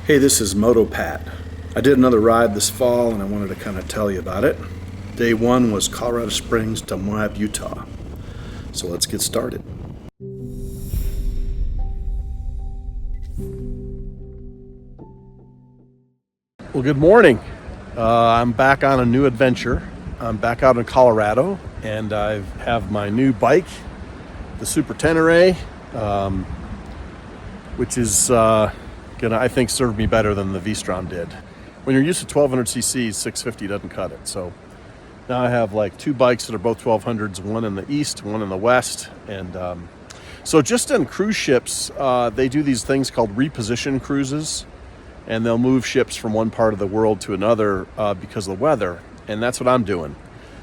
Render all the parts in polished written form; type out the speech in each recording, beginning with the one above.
Hey, this is MotoPat. I did another ride this fall and I wanted to kind of tell you about it. Day one was Colorado Springs to Moab, Utah. So let's get started. Well, good morning. I'm back on a new adventure. I'm back out in Colorado and I have my new bike, the Super Tenere, which is gonna, I think, serve me better than the V-Strom did. When you're used to 1200 cc's, 650 doesn't cut it. So now I have like two bikes that are both 1200s, one in the east, one in the west. And so just on cruise ships, they do these things called reposition cruises, and they'll move ships from one part of the world to another because of the weather. And that's what I'm doing.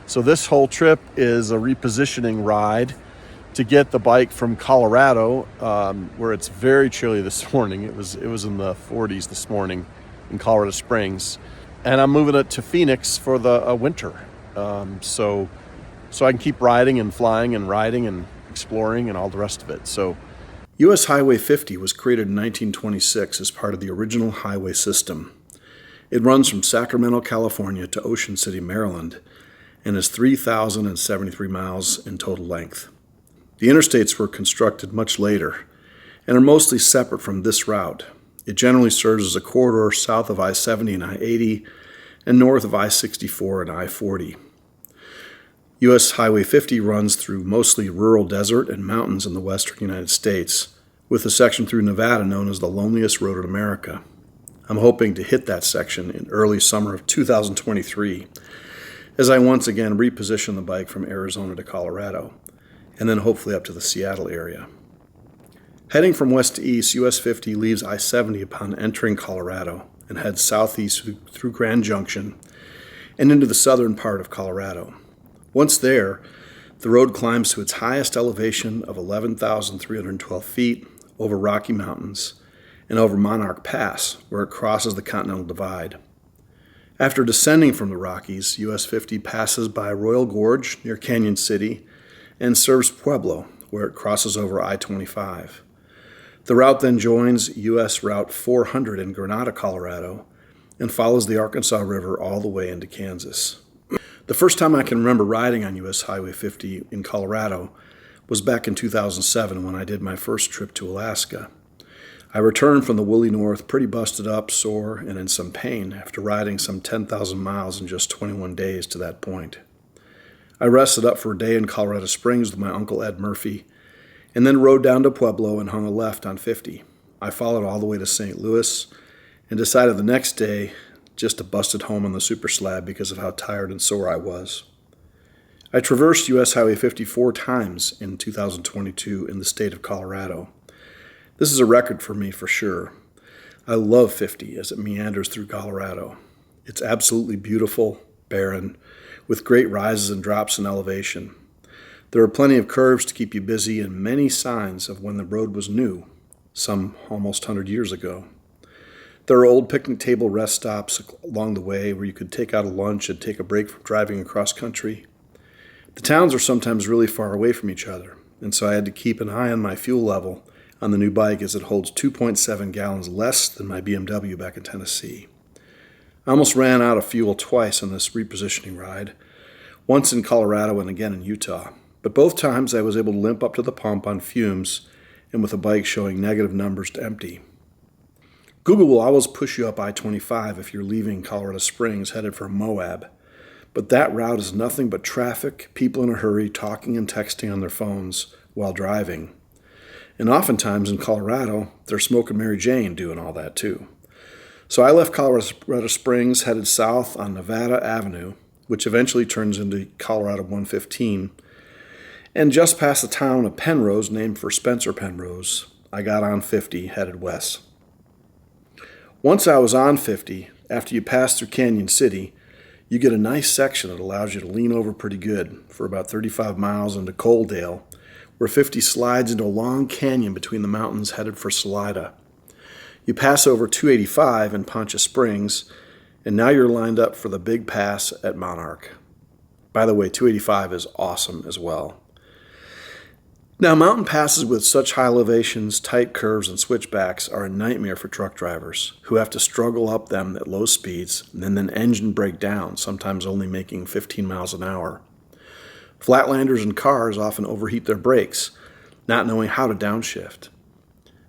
So this whole trip is a repositioning ride to get the bike from Colorado, where it's very chilly this morning. It was in the 40s this morning in Colorado Springs, and I'm moving it to Phoenix for the winter, so I can keep riding and flying and riding and exploring and all the rest of it. So, US Highway 50 was created in 1926 as part of the original highway system. It runs from Sacramento, California to Ocean City, Maryland, and is 3,073 miles in total length. The interstates were constructed much later and are mostly separate from this route. It generally serves as a corridor south of I-70 and I-80 and north of I-64 and I-40. US Highway 50 runs through mostly rural desert and mountains in the western United States, with a section through Nevada known as the loneliest road in America. I'm hoping to hit that section in early summer of 2023, as I once again reposition the bike from Arizona to Colorado, and then hopefully up to the Seattle area. Heading from west to east, US 50 leaves I-70 upon entering Colorado and heads southeast through Grand Junction and into the southern part of Colorado. Once there, the road climbs to its highest elevation of 11,312 feet over Rocky Mountains and over Monarch Pass, where it crosses the Continental Divide. After descending from the Rockies, US 50 passes by Royal Gorge near Cañon City and serves Pueblo, where it crosses over I-25. The route then joins US Route 400 in Granada, Colorado, and follows the Arkansas River all the way into Kansas. The first time I can remember riding on US Highway 50 in Colorado was back in 2007 when I did my first trip to Alaska. I returned from the woolly north pretty busted up, sore, and in some pain after riding some 10,000 miles in just 21 days to that point. I rested up for a day in Colorado Springs with my Uncle Ed Murphy, and then rode down to Pueblo and hung a left on 50. I followed all the way to St. Louis and decided the next day just to bust it home on the super slab because of how tired and sore I was. I traversed US Highway 54 times in 2022 in the state of Colorado. This is a record for me for sure. I love 50 as it meanders through Colorado. It's absolutely beautiful, barren, with great rises and drops in elevation. There are plenty of curves to keep you busy and many signs of when the road was new, some almost 100 years ago. There are old picnic table rest stops along the way where you could take out a lunch and take a break from driving across country. The towns are sometimes really far away from each other, and so I had to keep an eye on my fuel level on the new bike as it holds 2.7 gallons less than my BMW back in Tennessee. I almost ran out of fuel twice on this repositioning ride, once in Colorado and again in Utah. But both times I was able to limp up to the pump on fumes and with a bike showing negative numbers to empty. Google will always push you up I-25 if you're leaving Colorado Springs headed for Moab. But that route is nothing but traffic, people in a hurry talking and texting on their phones while driving. And oftentimes in Colorado, they're smoking Mary Jane doing all that too. So I left Colorado Springs, headed south on Nevada Avenue, which eventually turns into Colorado 115, and just past the town of Penrose, named for Spencer Penrose, I got on 50, headed west. Once I was on 50, after you pass through Cañon City, you get a nice section that allows you to lean over pretty good for about 35 miles into Coaldale, where 50 slides into a long canyon between the mountains headed for Salida. You pass over 285 in Poncha Springs, and now you're lined up for the big pass at Monarch. By the way, 285 is awesome as well. Now, mountain passes with such high elevations, tight curves, and switchbacks are a nightmare for truck drivers who have to struggle up them at low speeds and then engine break down, sometimes only making 15 miles an hour. Flatlanders and cars often overheat their brakes, not knowing how to downshift.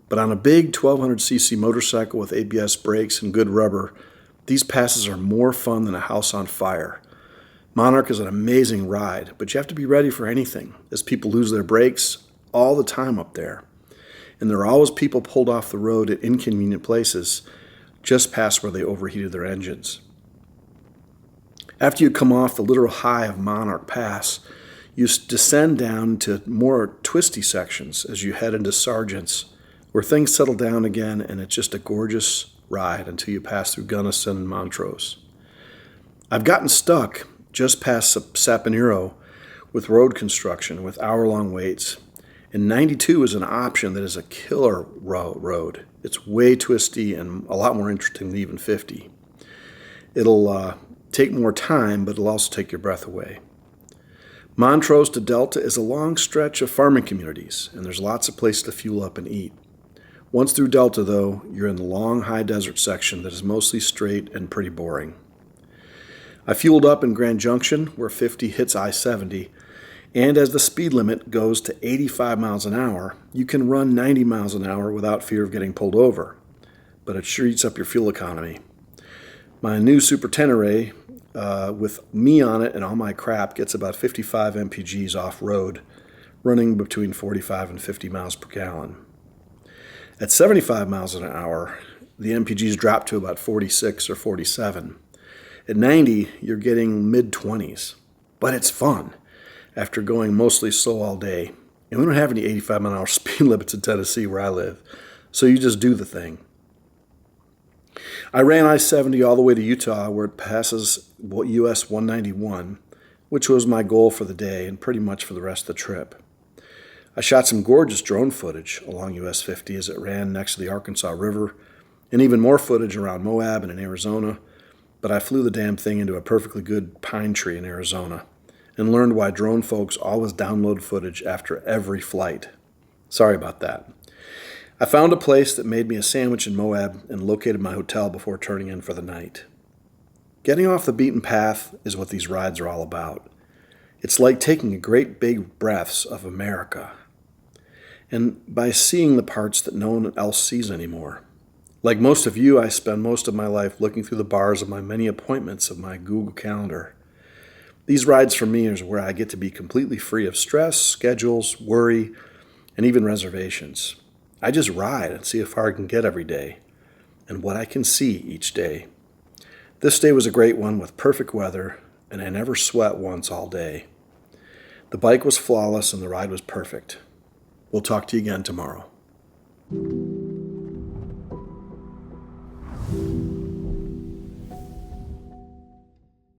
But on a big 1200cc motorcycle with ABS brakes and good rubber, these passes are more fun than a house on fire. Monarch is an amazing ride, but you have to be ready for anything, as people lose their brakes all the time up there. And there are always people pulled off the road at inconvenient places, just past where they overheated their engines. After you come off the literal high of Monarch Pass, you descend down to more twisty sections as you head into Sargent's, where things settle down again, and it's just a gorgeous ride until you pass through Gunnison and Montrose. I've gotten stuck just past Sapinero with road construction with hour-long waits, and 92 is an option that is a killer road. It's way twisty and a lot more interesting than even 50. It'll take more time, but it'll also take your breath away. Montrose to Delta is a long stretch of farming communities, and there's lots of places to fuel up and eat. Once through Delta, though, you're in the long high desert section that is mostly straight and pretty boring. I fueled up in Grand Junction, where 50 hits I-70, and as the speed limit goes to 85 miles an hour, you can run 90 miles an hour without fear of getting pulled over, but it sure eats up your fuel economy. My new Super Tenere, with me on it and all my crap, gets about 55 mpgs off-road, running between 45 and 50 miles per gallon. At 75 miles an hour, the mpgs drop to about 46 or 47. At 90, you're getting mid-20s, but it's fun after going mostly slow all day. And we don't have any 85 mile an hour speed limits in Tennessee where I live, so you just do the thing. I ran I-70 all the way to Utah, where it passes US191, which was my goal for the day and pretty much for the rest of the trip. I shot some gorgeous drone footage along US50 as it ran next to the Arkansas River, and even more footage around Moab and in Arizona, but I flew the damn thing into a perfectly good pine tree in Arizona and learned why drone folks always download footage after every flight. Sorry about that. I found a place that made me a sandwich in Moab and located my hotel before turning in for the night. Getting off the beaten path is what these rides are all about. It's like taking a great big breaths of America, and by seeing the parts that no one else sees anymore. Like most of you, I spend most of my life looking through the bars of my many appointments of my Google Calendar. These rides for me is where I get to be completely free of stress, schedules, worry, and even reservations. I just ride and see how far I can get every day and what I can see each day. This day was a great one with perfect weather, and I never sweat once all day. The bike was flawless and the ride was perfect. We'll talk to you again tomorrow.